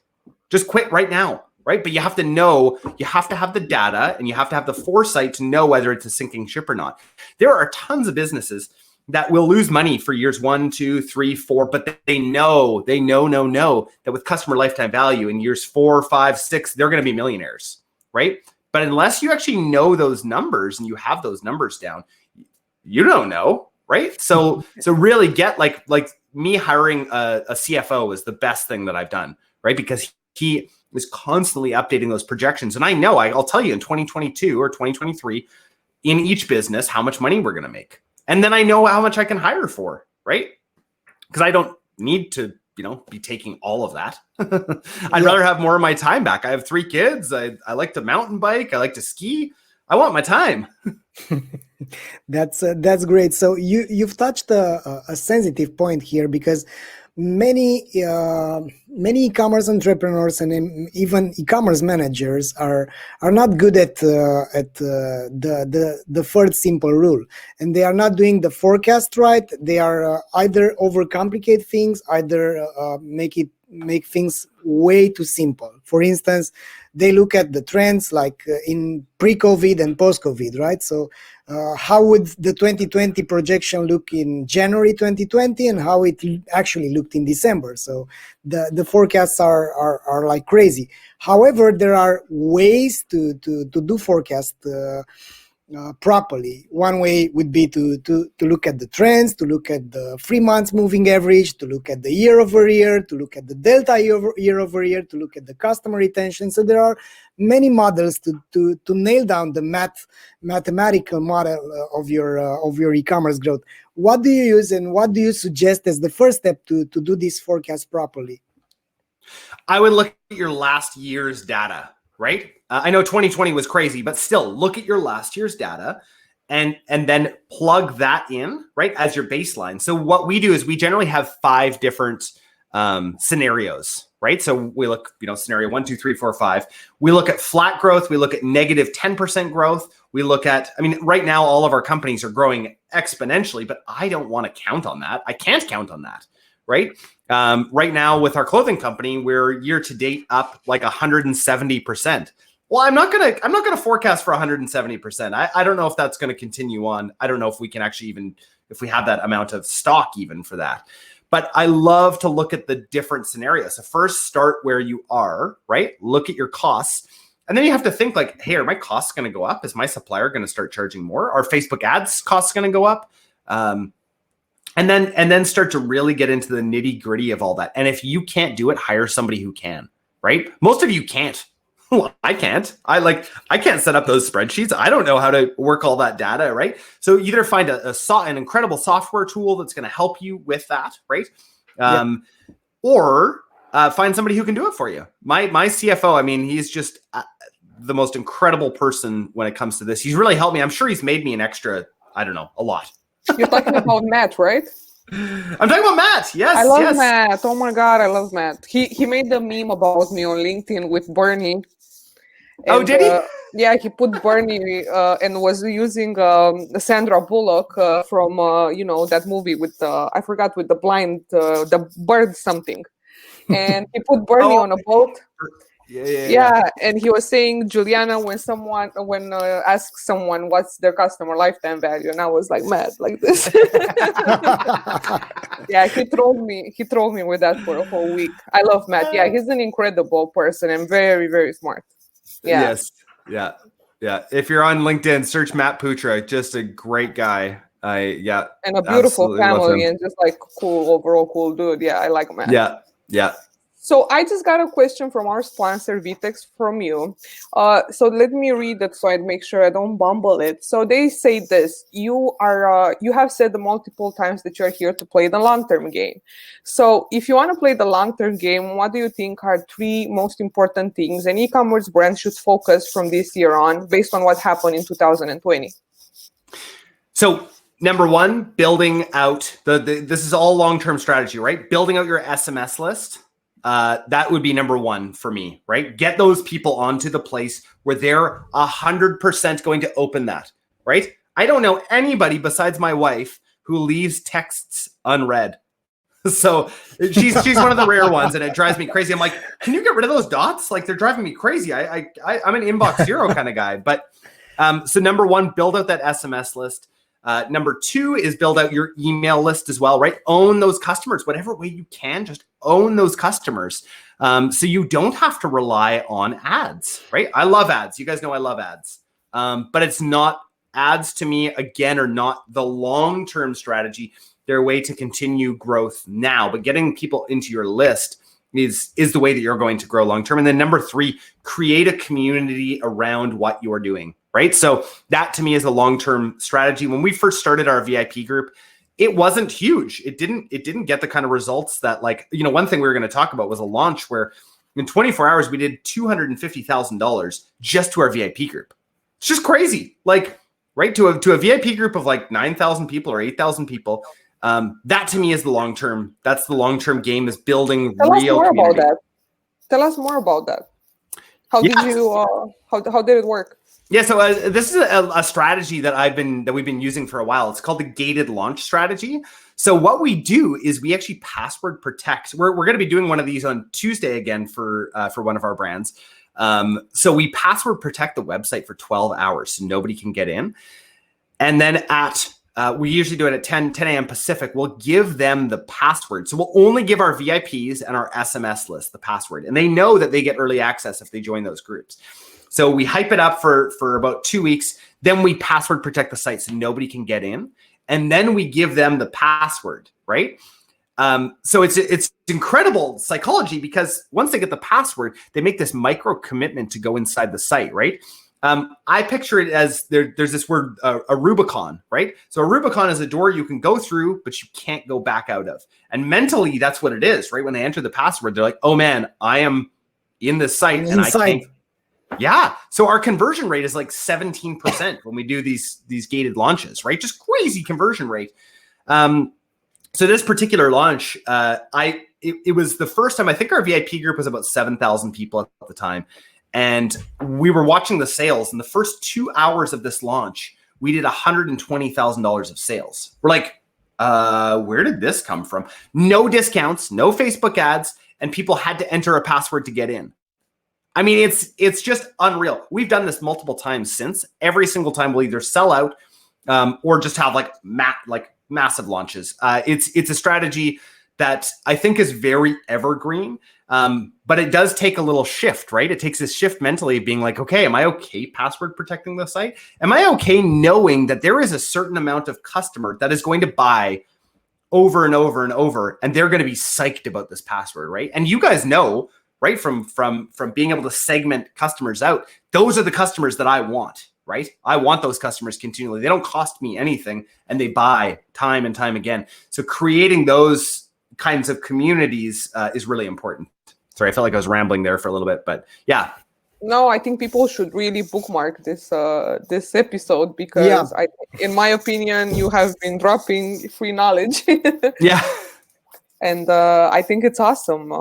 Just quit right now, right? But you have to know, you have to have the data and you have to have the foresight to know whether it's a sinking ship or not. There are tons of businesses that will lose money for years 1, 2, 3, 4, but they know that with customer lifetime value in years 4, 5, 6, they're going to be millionaires, right? But unless you actually know those numbers and you have those numbers down, you don't know, right? So really get like me hiring a CFO is the best thing that I've done, right? Because he is constantly updating those projections. And I know, I'll tell you in 2022 or 2023, in each business, how much money we're going to make. And then I know how much I can hire for, right? Because I don't need to, be taking all of that. I'd rather have more of my time back. I have 3 kids. I like to mountain bike. I like to ski. I want my time. That's great. So you've touched a sensitive point here, because many e-commerce entrepreneurs and even e-commerce managers are not good at the third simple rule, and they are not doing the forecast right. They are either overcomplicate things, either make things way too simple. For instance, they look at the trends like in pre-COVID and post-COVID, right? So how would the 2020 projection look in January 2020 and how it actually looked in December? So the forecasts are like crazy. However, there are ways to do forecast properly. One way would be to look at the trends, to look at the 3 months moving average, to look at the year over year, to look at the delta year over year, to look at the customer retention. So there are many models to nail down the mathematical model of your e-commerce growth. What do you use and what do you suggest as the first step to do this forecast properly? I would look at your last year's data, right? I know 2020 was crazy, but still look at your last year's data and then plug that in, right, as your baseline. So what we do is we generally have 5 different scenarios, right? So we look, scenario 1, 2, 3, 4, 5. We look at flat growth. We look at negative 10% growth. We look at, right now, all of our companies are growing exponentially, but I don't want to count on that. I can't count on that, right? Right now with our clothing company, we're year to date up like 170%. Well, I'm not gonna forecast for 170%. I don't know if that's going to continue on. I don't know if we can actually if we have that amount of stock even for that. But I love to look at the different scenarios. So first, start where you are, right? Look at your costs. And then you have to think like, hey, are my costs going to go up? Is my supplier going to start charging more? Are Facebook ads costs going to go up? And then start to really get into the nitty gritty of all that. And if you can't do it, hire somebody who can, right? Most of you can't. Well, I can't. I can't set up those spreadsheets. I don't know how to work all that data, right? So either find an incredible software tool that's going to help you with that, right? Or find somebody who can do it for you. My CFO, he's just the most incredible person when it comes to this. He's really helped me. I'm sure he's made me an extra, I don't know, a lot. You're talking about Matt, right? I'm talking about Matt. Yes, I love Matt. Oh my God, I love Matt. He made the meme about me on LinkedIn with Bernie. And, did he? Yeah, he put Bernie and was using Sandra Bullock from that movie with I forgot, with the blind the bird something, and he put Bernie on a boat. Yeah, and he was saying, Juliana, when asks someone what's their customer lifetime value, and I was like mad like this. Yeah, he trolled me with that for a whole week. I love Matt. Yeah, he's an incredible person and very, very smart. Yeah. Yes. Yeah. If you're on LinkedIn, search Matt Putra. Just a great guy. And a beautiful family and just like overall cool dude. Yeah, I like Matt. Yeah. So I just got a question from our sponsor, Vitex, from you. So let me read it so I make sure I don't bumble it. So they say this: you have said multiple times that you're here to play the long-term game. So if you want to play the long-term game, what do you think are three most important things an e-commerce brand should focus from this year on, based on what happened in 2020? So number one, building out this is all long-term strategy, right? Building out your SMS list. That would be number one for me, right? Get those people onto the place where they're 100% going to open that, right? I don't know anybody besides my wife who leaves texts unread. So she's one of the rare ones, and it drives me crazy. I'm like, can you get rid of those dots? Like, they're driving me crazy. I'm an inbox zero kind of guy. But so number one, build out that SMS list. Number two is build out your email list as well, right? Own those customers, whatever way you can, just own those customers. So you don't have to rely on ads, right? I love ads. You guys know I love ads. But it's not ads to me, again, are not the long-term strategy. They're a way to continue growth now, but getting people into your list is the way that you're going to grow long-term. And then number three, create a community around what you're doing, right? So that to me is a long-term strategy. When we first started our VIP group, it wasn't huge. It didn't get the kind of results that, like, one thing we were going to talk about was a launch where in 24 hours, we did $250,000 just to our VIP group. It's just crazy. Like, right, to a VIP group of like 9,000 people or 8,000 people. That to me is the long-term. That's the long-term game, is building Tell real us more community. about that. Tell us more about that. How did you? How did it work? Yeah, so this is a strategy that we've been using for a while. It's called the gated launch strategy. So what we do is we actually password protect. We're going to be doing one of these on Tuesday again for one of our brands. So we password protect the website for 12 hours so nobody can get in. And then we usually do it at 10 a.m. Pacific. We'll give them the password. So we'll only give our VIPs and our SMS list the password. And they know that they get early access if they join those groups. So we hype it up for about 2 weeks. Then we password protect the site so nobody can get in. And then we give them the password, right? So it's incredible psychology, because once they get the password, they make this micro commitment to go inside the site, right? I picture it as there's this word, a Rubicon, right? So a Rubicon is a door you can go through, but you can't go back out of. And mentally, that's what it is, right? When they enter the password, they're like, oh man, I am in this site and I can't. Yeah. So our conversion rate is like 17% when we do these gated launches, right? Just crazy conversion rate. So this particular launch, it was the first time. I think our VIP group was about 7,000 people at the time. And we were watching the sales. In the first 2 hours of this launch, we did $120,000 of sales. We're like, where did this come from? No discounts, no Facebook ads, and people had to enter a password to get in. I mean, it's just unreal. We've done this multiple times since. Every single time we'll either sell out or just have like massive launches. It's a strategy that I think is very evergreen. But it does take a little shift, right? It takes this shift mentally of being like, okay, am I okay password protecting the site? Am I okay knowing that there is a certain amount of customer that is going to buy over and over and over, and they're going to be psyched about this password, right? And you guys know, right, from being able to segment customers out, those are the customers that I want, right? I want those customers continually. They don't cost me anything, and they buy time and time again. So creating those kinds of communities is really important. Sorry, I felt like I was rambling there for a little bit, but yeah. No, I think people should really bookmark this episode, because in my opinion, you have been dropping free knowledge. Yeah. And I think it's awesome.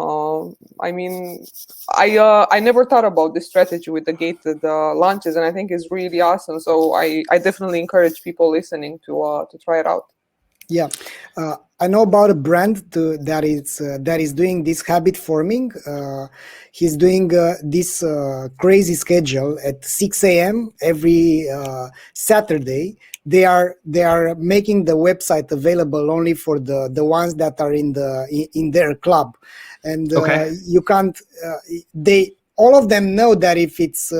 I mean, I never thought about this strategy with the gated launches, and I think it's really awesome. So I definitely encourage people listening to try it out. Yeah, I know about a brand that is doing this habit forming. He's doing this crazy schedule at 6 a.m. every Saturday. They are making the website available only for the ones that are in their club, and you can't. All of them know that if it's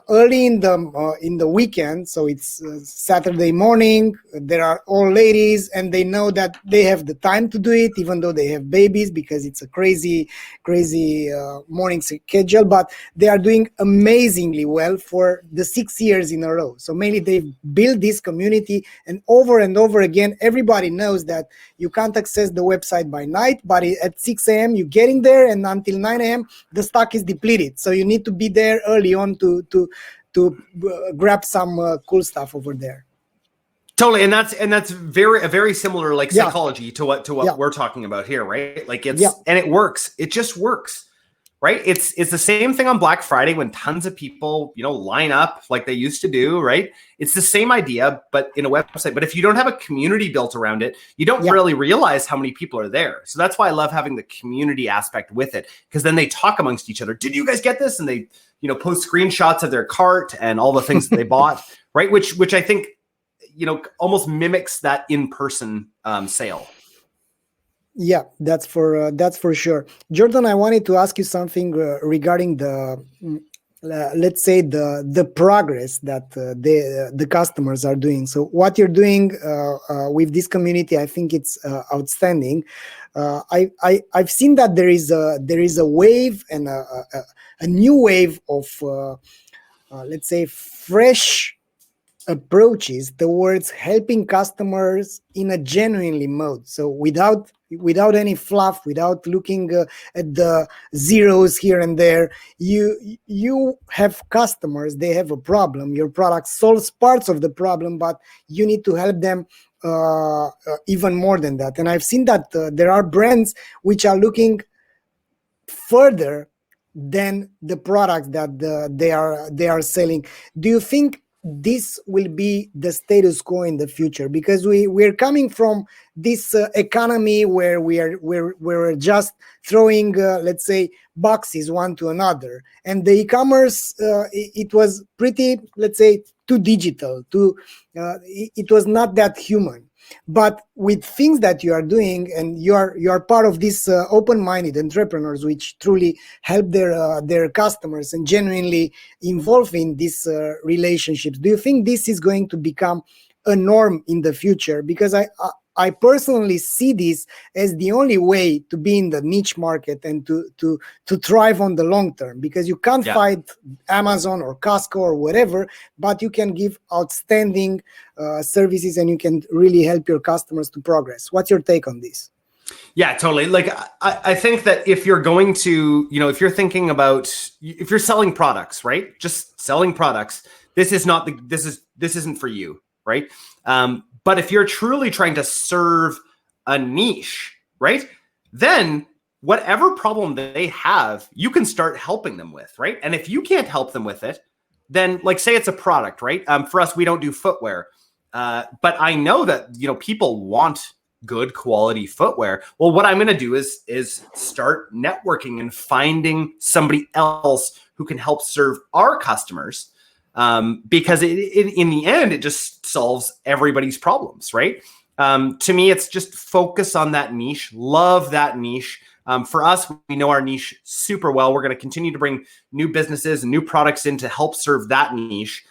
early in the weekend, so it's Saturday morning. There are all ladies, and they know that they have the time to do it, even though they have babies, because it's a crazy morning schedule. But they are doing amazingly well for the 6 years in a row. So mainly they've built this community, and over again, everybody knows that you can't access the website by night, but at 6 a.m. you're getting there, and until 9 a.m. the stock is depleted. So you need to be there early on to grab some cool stuff over there. Totally, and that's a very similar like psychology to what Yeah. we're talking about here, right? Like it's Yeah. and it works. It just works, right? It's the same thing on Black Friday when tons of people line up like they used to do, right? It's the same idea, but in a website. But if you don't have a community built around it, you don't really realize how many people are there. So that's why I love having the community aspect with it, because then they talk amongst each other. Did you guys get this? And they post screenshots of their cart and all the things that they bought, right? Which I think almost mimics that in-person sale. Yeah, that's for sure. Jordan, I wanted to ask you something regarding the let's say the progress that the customers are doing. So what you're doing with this community, I think it's outstanding. I've seen that there is a wave and a new wave of let's say fresh approaches towards helping customers in a genuinely mode. So without any fluff, without looking at the zeros here and there, you have customers, they have a problem. Your product solves parts of the problem, but you need to help them even more than that. And I've seen that there are brands which are looking further than the products that they are selling. Do you think this will be the status quo in the future? Because we're coming from this economy where we're just throwing let's say boxes one to another, and the e-commerce it was pretty, let's say, too digital, it was not that human. But with things that you are doing, and you are part of these open-minded entrepreneurs which truly help their customers and genuinely involve in these relationships, do you think this is going to become a norm in the future? Because I personally see this as the only way to be in the niche market and to thrive on the long term, because you can't fight Amazon or Costco or whatever, but you can give outstanding services, and you can really help your customers to progress. What's your take on this? Yeah, totally. Like I think that if you're going to, if you're thinking about, if you're selling products, right? Just selling products, this isn't for you, right? But if you're truly trying to serve a niche, right, then whatever problem they have, you can start helping them with, right? And if you can't help them with it, then like say it's a product, right? For us, we don't do footwear, but I know that people want good quality footwear. Well, what I'm going to do is start networking and finding somebody else who can help serve our customers. Because in the end, it just solves everybody's problems, right? To me, it's just focus on that niche, love that niche. For us, we know our niche super well. We're going to continue to bring new businesses and new products in to help serve that niche.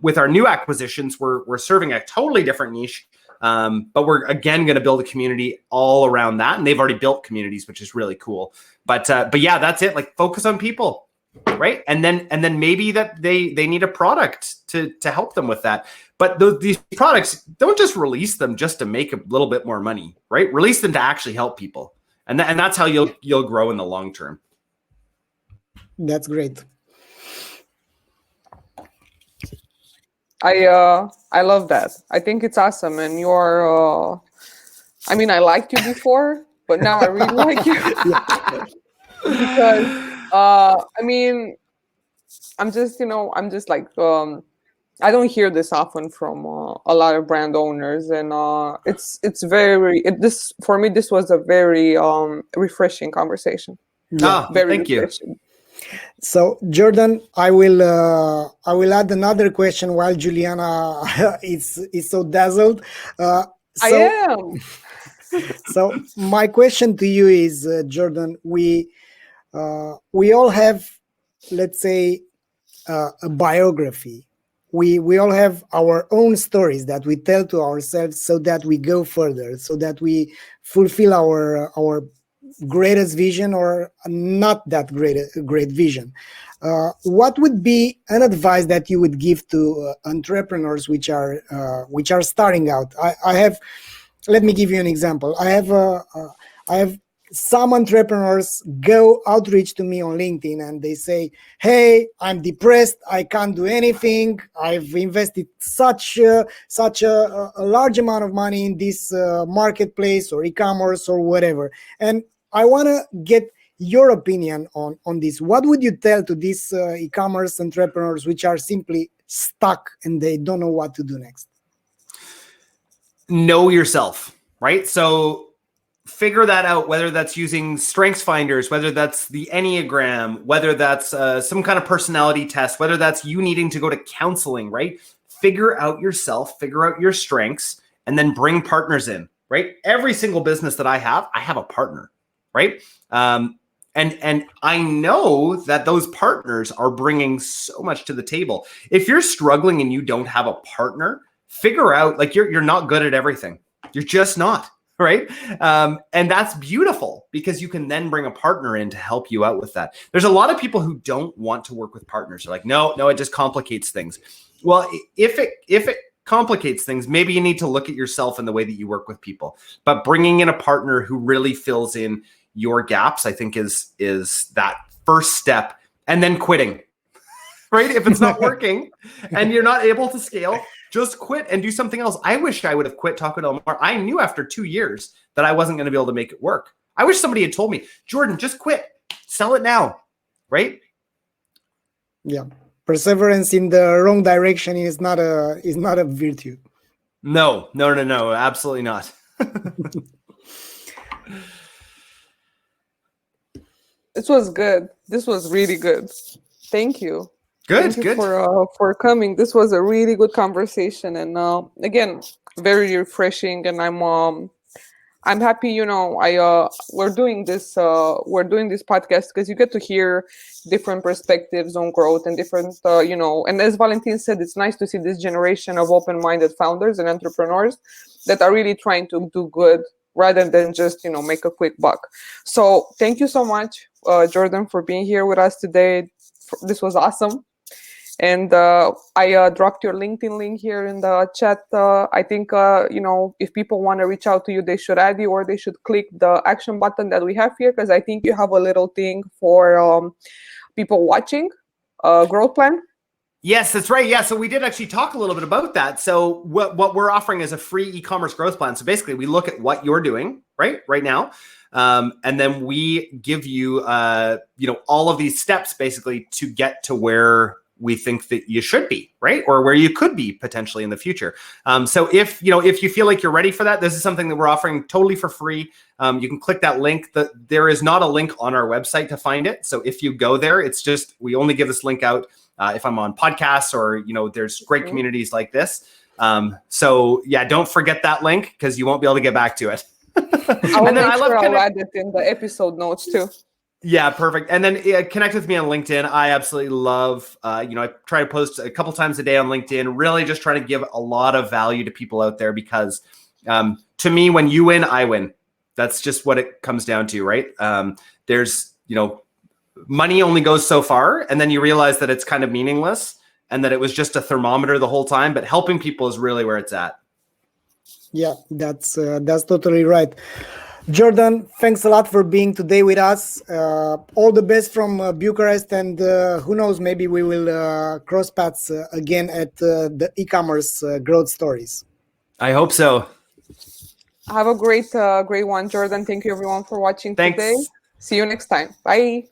With our new acquisitions, we're serving a totally different niche, but we're again going to build a community all around that. And they've already built communities, which is really cool. But yeah, that's it. Like focus on people. Right. And then maybe that they need a product to help them with that. But these products, don't just release them just to make a little bit more money, right? Release them to actually help people. And that's how you'll grow in the long term. That's great. I love that. I think it's awesome. And you're I mean, I liked you before, but now I really like you. Because I mean, I'm just like, I don't hear this often from a lot of brand owners, and this for me, this was a very refreshing conversation. Very thank refreshing. You. So Jordan, I will add another question while Juliana is so dazzled. I am. So my question to you is, Jordan, we all have, let's say, a biography. We all have our own stories that we tell to ourselves so that we go further, so that we fulfill our greatest vision or not that great vision. What would be an advice that you would give to entrepreneurs which are starting out? I have. Let me give you an example. I have some entrepreneurs go outreach to me on LinkedIn and they say, "Hey, I'm depressed. I can't do anything. I've invested such a large amount of money in this marketplace or e-commerce or whatever, and I want to get your opinion on this. What would you tell to these e-commerce entrepreneurs which are simply stuck and they don't know what to do next?" Know yourself, right? So figure that out, whether that's using strengths finders, whether that's the Enneagram, whether that's some kind of personality test, whether that's you needing to go to counseling, right? Figure out yourself, figure out your strengths, and then bring partners in, right? Every single business that I have a partner, right? And I know that those partners are bringing so much to the table. If you're struggling and you don't have a partner, figure out, like, you're not good at everything. You're just not, right? And that's beautiful because you can then bring a partner in to help you out with that. There's a lot of people who don't want to work with partners. They're like, no, it just complicates things. Well, if it complicates things, maybe you need to look at yourself and the way that you work with people. But bringing in a partner who really fills in your gaps, I think is that first step. And then quitting, right? If it's not working and you're not able to scale, just quit and do something else. I wish I would have quit Taco Del Mar. I knew after 2 years that I wasn't going to be able to make it work. I wish somebody had told me, Jordan, just quit, sell it now, right? Yeah, perseverance in the wrong direction is not a virtue. No, absolutely not. This was good. This was really good. Thank you. Good, Thank you good. for coming. This was a really good conversation, and again, very refreshing. And I'm happy. We're doing this podcast because you get to hear different perspectives on growth and different And as Valentin said, it's nice to see this generation of open-minded founders and entrepreneurs that are really trying to do good rather than just make a quick buck. So thank you so much, Jordan, for being here with us today. This was awesome. And I dropped your LinkedIn link here in the chat. I think, if people want to reach out to you, they should add you or they should click the action button that we have here, because I think you have a little thing for people watching growth plan. Yes, that's right. Yeah. So we did actually talk a little bit about that. So what we're offering is a free e-commerce growth plan. So basically we look at what you're doing right now. And then we give you, all of these steps basically to get to where we think that you should be, right? Or where you could be potentially in the future. So if you feel like you're ready for that, this is something that we're offering totally for free. You can click that link. There is not a link on our website to find it. So if you go there, it's just, we only give this link out if I'm on podcasts or, there's great communities like this. So yeah, don't forget that link because you won't be able to get back to it. I'll add it in the episode notes too. Yeah, perfect. And then connect with me on LinkedIn. I absolutely love, I try to post a couple times a day on LinkedIn, really just trying to give a lot of value to people out there because to me, when you win, I win. That's just what it comes down to, right? There's, money only goes so far, and then you realize that it's kind of meaningless and that it was just a thermometer the whole time, but helping people is really where it's at. Yeah, that's totally right. Jordan, thanks a lot for being today with us. All the best from Bucharest, and who knows, maybe we will cross paths again at the e-commerce growth stories. I hope so. Have a great one, Jordan. Thank you everyone for watching today. See you next time. Bye.